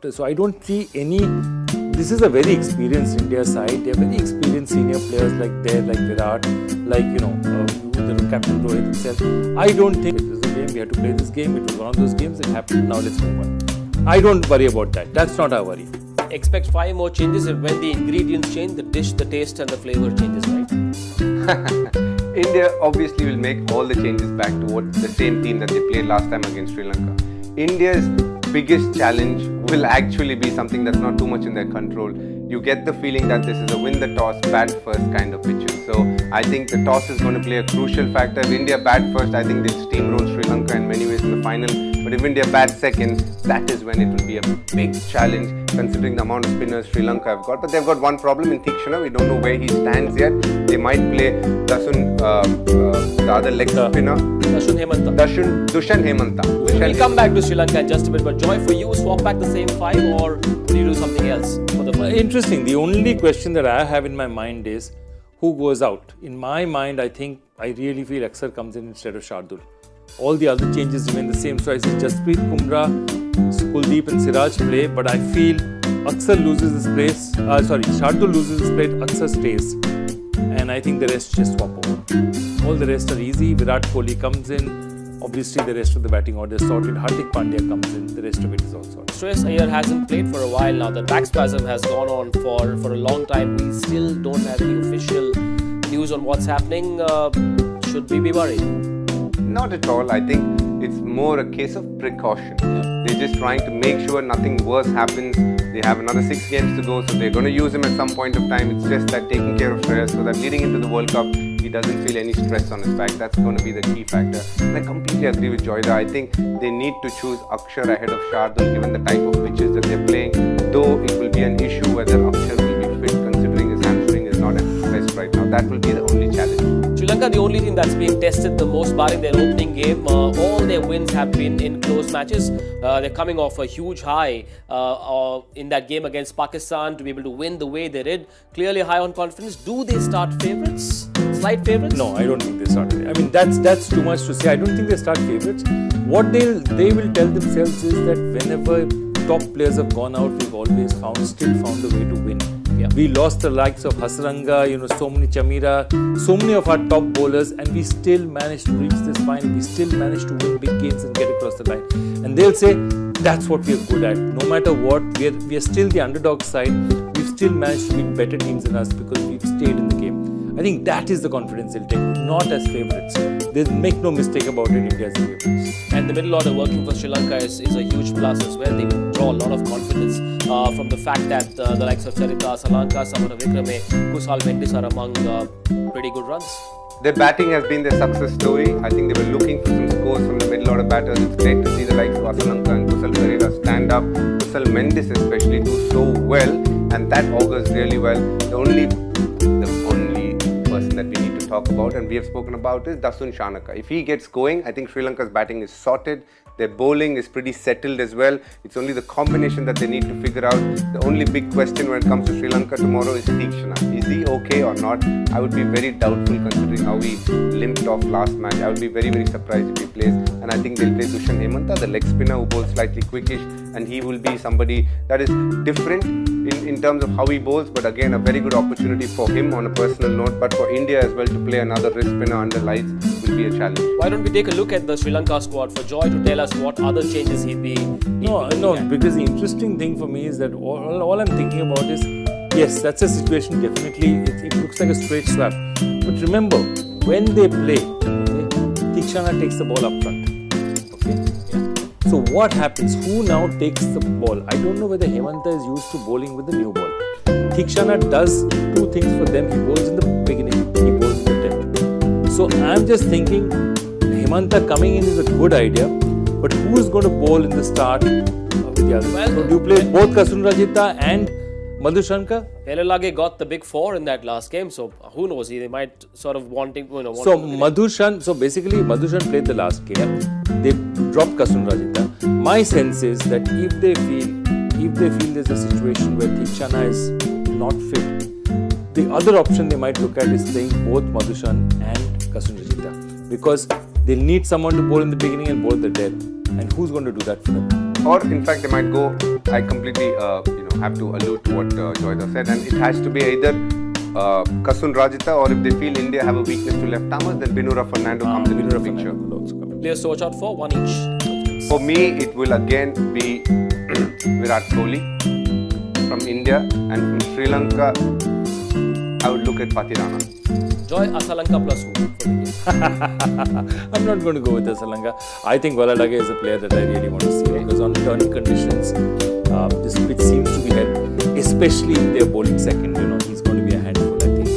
after. So I don't see any. This is a very experienced India side. They are very experienced senior players like Virat, the captain Rohit himself. I don't think it was a game. We had to play this game. It was one of those games. It happened. Now let's move on. I don't worry about that. That's not our worry. Expect 5 more changes when the ingredients change, the dish, the taste and the flavor changes, right? India obviously will make all the changes back to the same team that they played last time against Sri Lanka. India's biggest challenge will actually be something that's not too much in their control. You get the feeling that this is a win the toss, bat first kind of pitches. So I think the toss is going to play a crucial factor. If India bat first, I think they'll steamroll Sri Lanka in many ways in the final. But if India bats second, that is when it will be a big challenge considering the amount of spinners Sri Lanka have got. But they've got one problem in Theekshana. We don't know where he stands yet. They might play the other leg spinner. Dushan Hemanta. We'll come back to Sri Lanka in just a bit. But Joy, for you, swap back the same 5 or will you do something else for the final? Interesting. The only question that I have in my mind is who goes out. In my mind, I really feel Axar comes in instead of Shardul. All the other changes remain the same. So I say Jasprit Bumrah, Kuldeep and Siraj play, but I feel Axar loses his place. Shardul loses his place, Axar stays. And I think the rest just swap over. All the rest are easy. Virat Kohli comes in. Obviously, the rest of the batting order is sorted. Hardik Pandya comes in. The rest of it is all sorted. Shreyas Iyer hasn't played for a while now. The back spasm has gone on for a long time. We still don't have any official news on what's happening. Should we be worried? Not at all. I think it's more a case of precaution. They're just trying to make sure nothing worse happens. They have another 6 games to go, so they're going to use him at some point of time. It's just that taking care of Shreyas so that leading into the World Cup, he doesn't feel any stress on his back. That's going to be the key factor. And I completely agree with Joyda. I think they need to choose Akshar ahead of Shardul given the type of pitches that they're playing. Though it will be an issue whether Akshar will be fit considering his hamstring is not at best right now. That will be the only challenge. Sri Lanka, the only team that's being tested the most, barring their opening game. All their wins have been in close matches. They're coming off a huge high in that game against Pakistan to be able to win the way they did. Clearly high on confidence. Do they start favourites? Slight favourites? No, I don't think they start. I mean, that's too much to say. I don't think they start favourites. What they will tell themselves is that whenever top players have gone out, we've always still found a way to win. Yeah. We lost the likes of Hasaranga, Somni Chamira, so many of our top bowlers, and we still managed to reach this final. We still managed to win big games and get across the line. And they'll say, that's what we're good at. No matter what, we are still the underdog side. We've still managed to beat better teams than us because we've stayed in the game. I think that is the confidence they'll take, not as favourites. They make no mistake about it, India as favourites. And the middle order working for Sri Lanka is a huge plus as well. They draw a lot of confidence from the fact that the likes of Charita, Salanka, Samana Vikrame, Kusal Mendis are among pretty good runs. Their batting has been their success story. I think they were looking for some scores from the middle order batters. It's great to see the likes of Asalanka and Kusal Perera stand up. Kusal Mendis especially do so well, and that augurs really well. The only person that we need to talk about, and we have spoken about, is Dasun Shanaka. If he gets going, I think Sri Lanka's batting is sorted. Their bowling is pretty settled as well. It's only the combination that they need to figure out. The only big question when it comes to Sri Lanka tomorrow is Theekshana. Is he okay or not? I would be very doubtful considering how he limped off last match. I would be very, very surprised if he plays. And I think they'll play Dushan Hemanta, the leg spinner who bowls slightly quickish, and he will be somebody that is different in terms of how he bowls, but again a very good opportunity for him on a personal note. But for India as well to play another wrist spinner under lights will be a challenge. Why don't we take a look at the Sri Lanka squad for Joy to tell us what other changes he'd be No, because the interesting thing for me is that all I'm thinking about is, yes, that's a situation definitely, it looks like a straight swap. But remember, when they play, Theekshana takes the ball up front. So what happens? Who now takes the ball? I don't know whether Hemanta is used to bowling with the new ball. Theekshana does 2 things for them. He bowls in the beginning, he bowls in the 10th. So I'm just thinking Hemanta coming in is a good idea, but who is going to bowl in the start with the other? So do you play both Kasun Rajitha and Madhushanka? Helolage got the big 4 in that last game, so who knows? They might sort of wanting. So basically Madhushan played the last game. They dropped Kasun Rajitha. My sense is that if they feel there's a situation where Theekshana is not fit, the other option they might look at is playing both Madhushan and Kasun Rajitha, because they'll need someone to bowl in the beginning and bowl the death. And who's going to do that for them? or in fact they might go. I completely have to allude to what Joyda said, and it has to be either Kasun Rajitha, or if they feel India have a weakness to left armers, then Binura Fernando comes into the picture. Players to watch out for, one each. For me, it will again be Virat Kohli from India, and from Sri Lanka, I would look at Pathirana. Joy, Asalanka plus who for India? I'm not going to go with Asalanka. I think Valadage is a player that I really want to see, because on turning conditions, this pitch seems to be helped, especially if they're bowling second. He's going to be a handful, I think.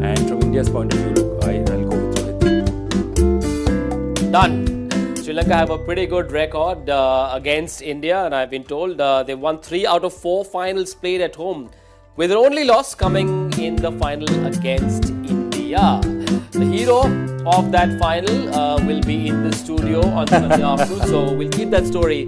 And from India's point of view, look, I'll go with Rohit. Done. Sri Lanka have a pretty good record against India, and I've been told they won 3 out of 4 finals played at home, with their only loss coming in the final against India. The hero of that final will be in the studio on Sunday afternoon, so we'll keep that story